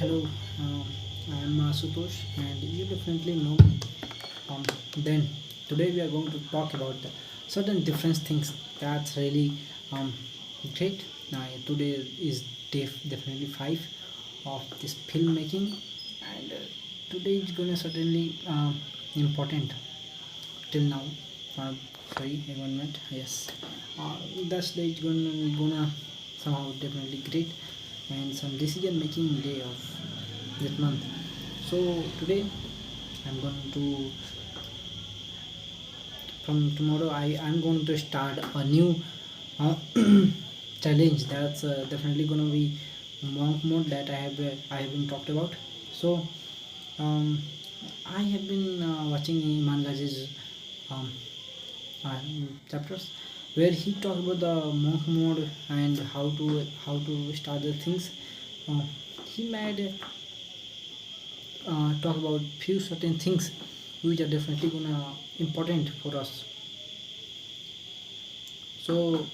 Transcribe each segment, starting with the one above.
Hello, I'm Sutosh, and you definitely know me. Then today we are going to talk about the certain different things that's really um, great. Today is definitely 5 of this filmmaking, and today is gonna certainly important till now. Uh, Sorry, 1 minute. Yes, that's day it's gonna somehow definitely great and some decision making day of that month. So today I'm going to from tomorrow I'm going to start a new uh, challenge that's definitely going to be monk mode that I have been talked about. So um, I have been watching Iman Ghazi's um, chapters where he talked about the monk mode and how to start the things. Uh, he made talk about few certain things which are definitely gonna important for us. So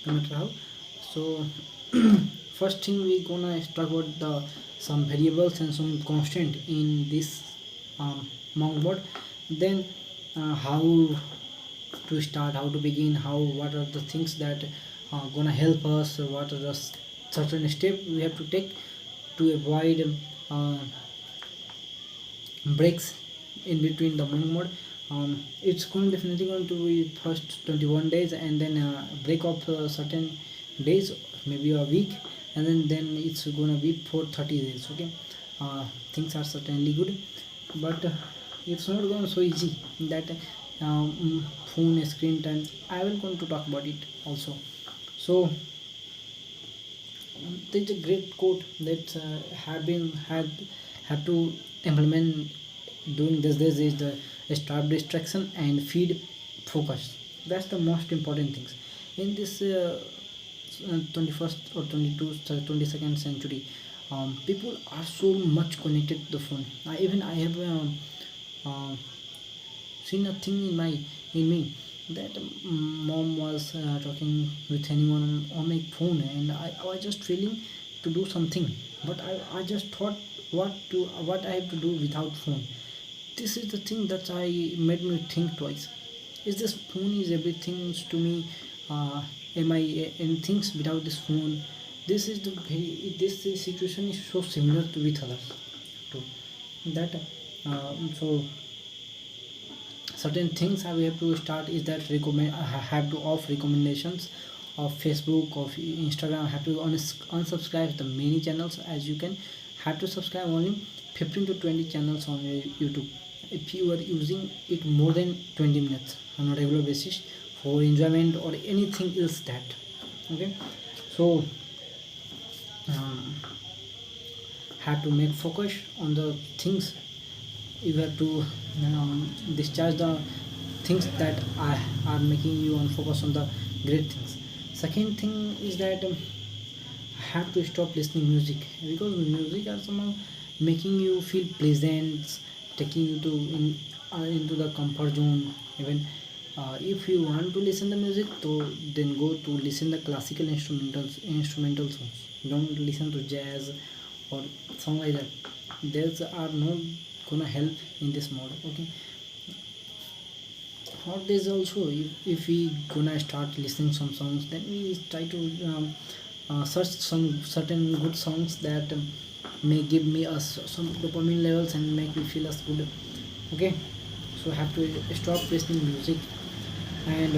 no matter how. So first thing we gonna talk about the some variables and some constant in this monk mode. Then how to start, how to begin, how what are the things that are gonna help us, what are the certain steps we have to take to avoid breaks in between the monk mode. It's going definitely going to be first 21 days and then break of certain days, maybe a week, and then it's gonna be for 30 days. Okay, things are certainly good, but it's not going so easy that phone screen time. I will going to talk about it also. So there's a great quote that have to implement doing this is the stop distraction and feed focus. That's the most important things in this 21st or 22nd century. People are so much connected to the phone. I have uh, seen a thing in me that mom was talking with anyone on my phone, and I was just feeling to do something, but I just thought what I have to do without phone. This is the thing that I made me think twice. Is this phone is everything to me? Am I in things without this phone? This is the this situation is so similar to with others too. That so certain things I have to start is that recommend I have to off recommendations of Facebook, of Instagram. I have to unsubscribe the many channels as you can have to subscribe only 15 to 20 channels on your YouTube if you are using it more than 20 minutes on a regular basis for enjoyment or anything else that. Okay, so um, have to make focus on the things. You have to discharge the things that are making you on focus on the great things. Second thing is that have to stop listening music because music are somehow making you feel pleasant, taking you to into the comfort zone. Even if you want to listen the music, so then go to listen the classical instrumental songs. Don't listen to jazz or song like that. These are not gonna help in this mode. Okay, hot days also, if we gonna start listening some songs, then we try to search some certain good songs that may give me us some dopamine levels and make me feel as good. Okay, so have to stop listening music, and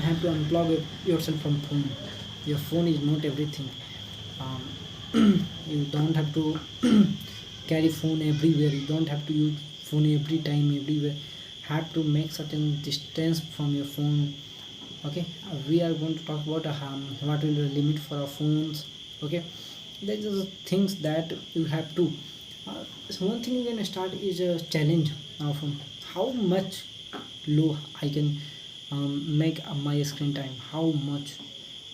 have to unplug yourself from phone. Your phone is not everything. You don't have to carry phone everywhere. You don't have to use phone every time everywhere. Have to make certain distance from your phone. Okay, we are going to talk about what will the limit for our phones. Okay, there's just things that you have to so one thing you can start is a challenge of how much low I can make my screen time, how much.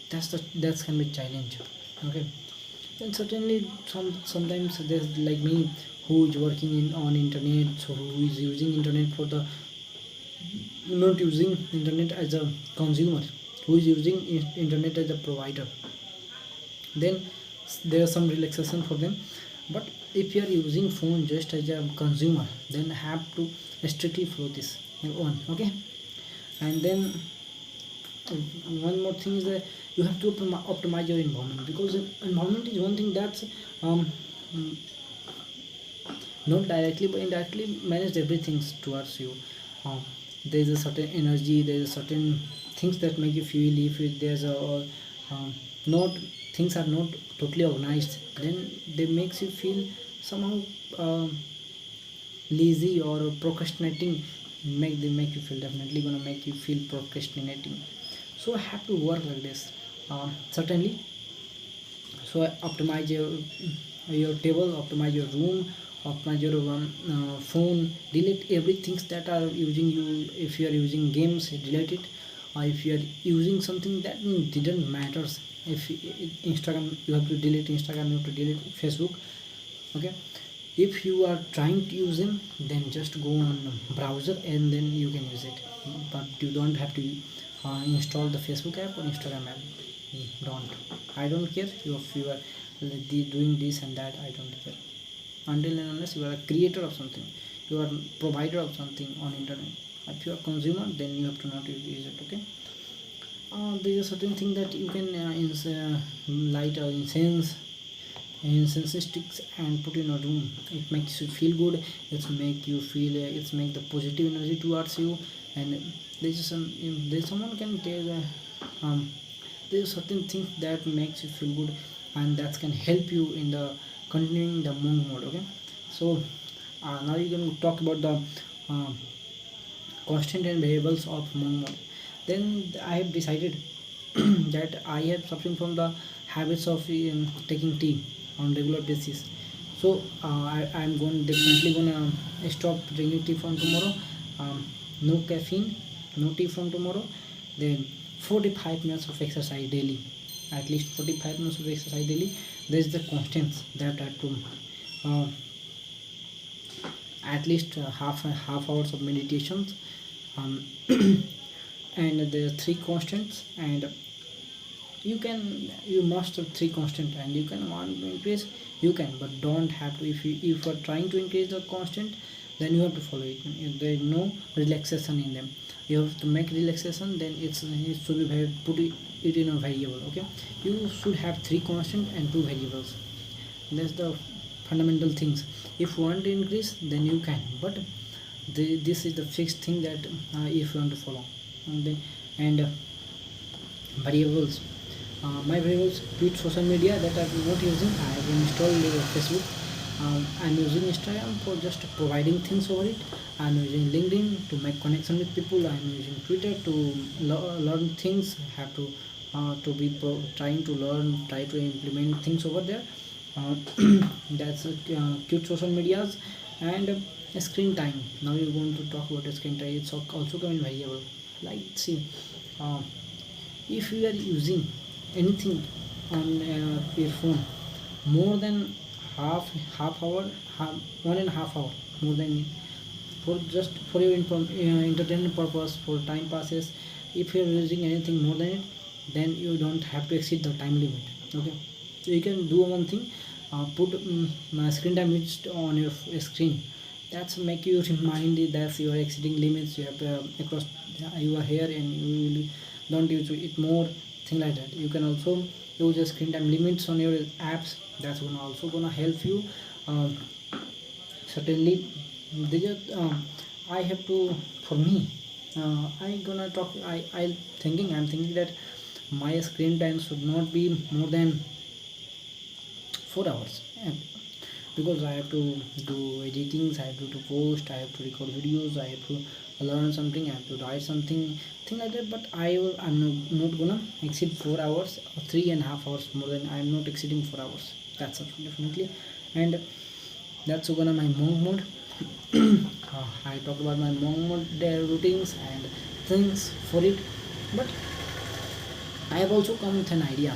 That's can be challenge. Okay, and certainly sometimes there's like me who is working in on internet, so who is using internet for the not using internet as a consumer, who is using internet as a provider, then there is some relaxation for them. But if you are using phone just as a consumer, then have to strictly follow this one. Okay. And then one more thing is that you have to optimize your environment, because environment is one thing that's um, not directly but indirectly manage everything towards you. um, there is a certain energy, there is a certain things that make you feel. If there's a not things are not totally organized, then they makes you feel somehow um, lazy or procrastinating. They make you feel, definitely gonna make you feel procrastinating. So I have to work like this. Certainly. So optimize your table, optimize your room, optimize your phone, delete everything that are using you. If you are using games, delete it. Or if you are using something that didn't matters, if Instagram, you have to delete Instagram, you have to delete Facebook. Okay. If you are trying to use them, then just go on browser and then you can use it. But you don't have to install the Facebook app or Instagram app. Don't. I don't care if you are doing this and that. I don't care until and unless you are a creator of something, you are provider of something on internet. If you are consumer, then you have to not use it. Okay. There is a certain thing that you can light incense sticks and put in a room. It makes you feel good. It's make you feel it's make the positive energy towards you. And there's some, if there's someone can tell there's certain things that makes you feel good, and that can help you in the continuing the monk mode. Okay. So now you can talk about the uh, constant and variables of monk mode. Then I have decided that I have suffering from the habits of taking tea on regular basis. So I'm going definitely gonna stop drinking tea from tomorrow. No caffeine, no tea from tomorrow. Then 45 minutes of exercise daily, at least 45 minutes of exercise daily. There is the constants that I have to uh, at least half hours of meditations. um, and there are three constants, and you master three constant, and you can want to increase, you can, but don't have to. If you are trying to increase the constant, then you have to follow it. If there is no relaxation in them, you have to make relaxation, then it should be put it in a variable. Okay. You should have three constant and two variables. That's the fundamental things. If you want to increase, then you can, but this is the fixed thing that if you want to follow. And variables, my variables, quit social media that I'm not using. I have installed Facebook. I'm using Instagram for just providing things over it. I'm using LinkedIn to make connection with people. I'm using Twitter to learn things. Have to be trying to learn, try to implement things over there. uh, that's cute social medias. And screen time. Now you're going to talk about the screen time. It's also coming variable. Like, see, uh, if you are using anything on your phone more than half hour, 1.5 hour, more than, for just for your entertainment purpose, for time passes, if you're using anything more than it, then you don't have to exceed the time limit. Okay. So you can do one thing, put screen time limit on your screen. That's make you remind it that you are exceeding limits. You have across, you are here and you will don't use it more, thing like that. You can also use the screen time limits on your apps. That's gonna help you. um, Certainly. They just I have to, for me, I gonna talk, I'm thinking that my screen time should not be more than 4 hours. And because I have to do editings, I have to post, I have to record videos, I have to learn something, I have to write something, thing like that. But I'm not gonna exceed 4 hours or 3.5 hours more than. I'm not exceeding 4 hours. That's definitely. And that's gonna my monk mode. I talked about my monk mode routines and things for it. But I have also come with an idea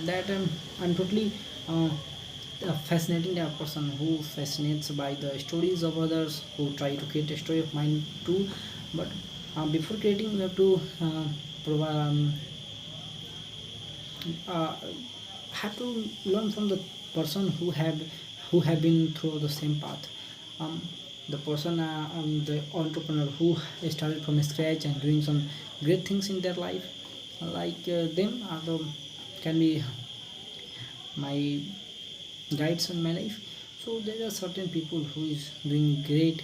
that I'm totally a fascinating type of person who fascinates by the stories of others, who try to create a story of mine too. But before creating, we have to provide. uh, have to learn from the person who have been through the same path. um, the person, the entrepreneur who started from scratch and doing some great things in their life, like them are the can be my guides in my life. So there are certain people who is doing great.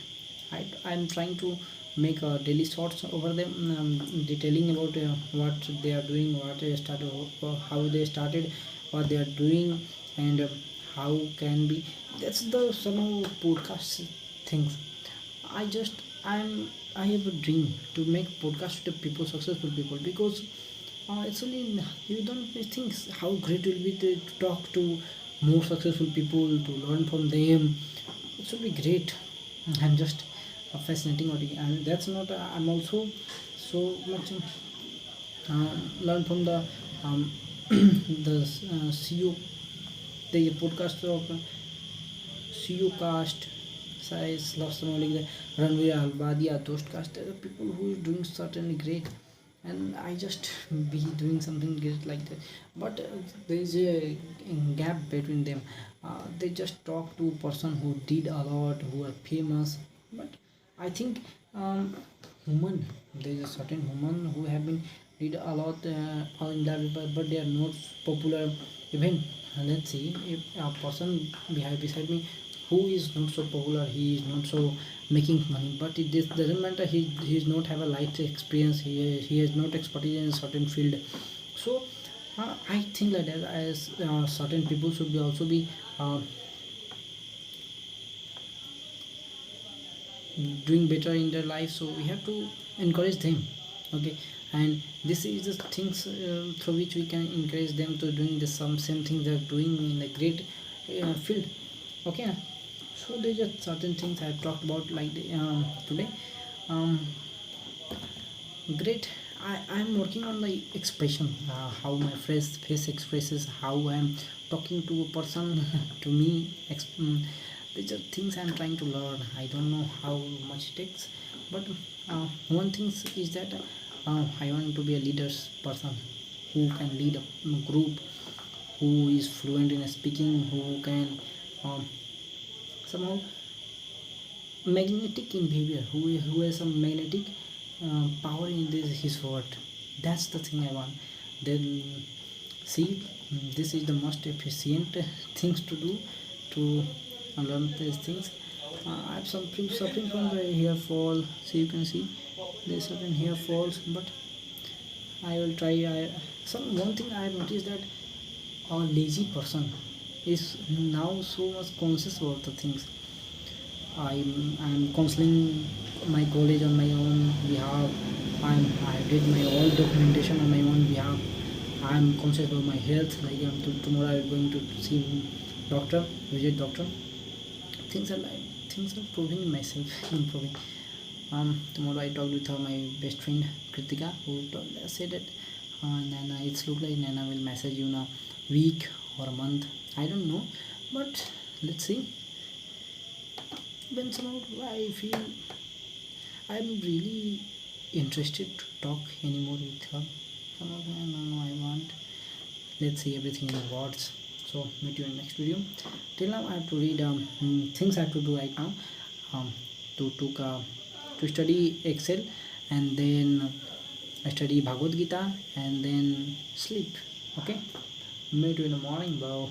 I'm trying to make daily shorts over them, detailing about what they are doing, what they started, how they started, what they are doing, and how can be. That's the somehow podcast things. I have a dream to make podcast with the people, successful people, because actually you don't think how great it will be to talk to more successful people, to learn from them. It should be great and just fascinating audio. And that's not I'm also so much learn from the the CEO, the podcast of CEO cast size love someone like the Ranveer Halbadia Dost cast. There are people who is doing certainly great, and I just be doing something great like that. But there is a gap between them. They just talk to a person who did a lot, who are famous. But I think human, there is a certain human who have been did a lot in that, but they are not popular. Even let's see if a person beside me who is not so popular, he is not so making money, but it this doesn't matter, he is not have a life experience, he has not expertise in a certain field. So I think like that, as certain people should be also be uh, doing better in their life, so we have to encourage them. Okay, and this is the things through which we can encourage them to doing the some same things they're doing in a great field. Okay, so there's just certain things I've talked about like today. um, Great. I'm working on the expression, how my face expresses, how I'm talking to a person, to me. These are things I'm trying to learn. I don't know how much it takes, but one thing is that I want to be a leaders person who can lead a group, who is fluent in speaking, who can um, somehow magnetic in behavior, who has some magnetic power in this his word. That's the thing I want. Then see, this is the most efficient things to do to learn these things. I'm suffering from the hair fall, so you can see there's certain hair falls, but I will try. Some one thing I have noticed that a lazy person is now so much conscious about the things. I'm counseling my college on my own behalf. I did my all documentation on my own behalf. I'm conscious about my health. Like tomorrow I'm going to see doctor, visit doctor. Things are proving myself, improving. Tomorrow I talked with my best friend Kritika, who said that Nana, it's look like Nana will message you in a week or a month. I don't know, but let's see. When somehow I feel I'm really interested to talk anymore with her. Somehow no, I want. Let's see everything in words. So meet you in next video. Till now I have to read things I have to do right now. Um, to study Excel, and then I study Bhagavad Gita, and then sleep. Okay. Meet you in the morning, bro.